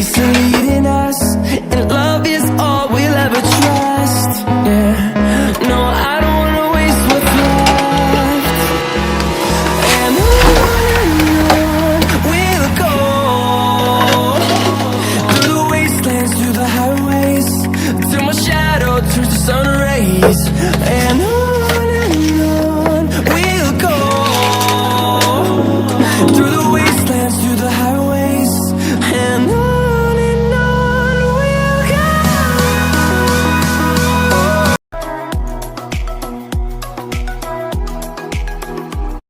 peace are leading us, and love is all we'll ever trust. Yeah, no, I don't wanna waste what's left. And on we'll go, through the wastelands, through the highways, till my shadow turns to sun rays. And on we'll go, through the wastelands, through the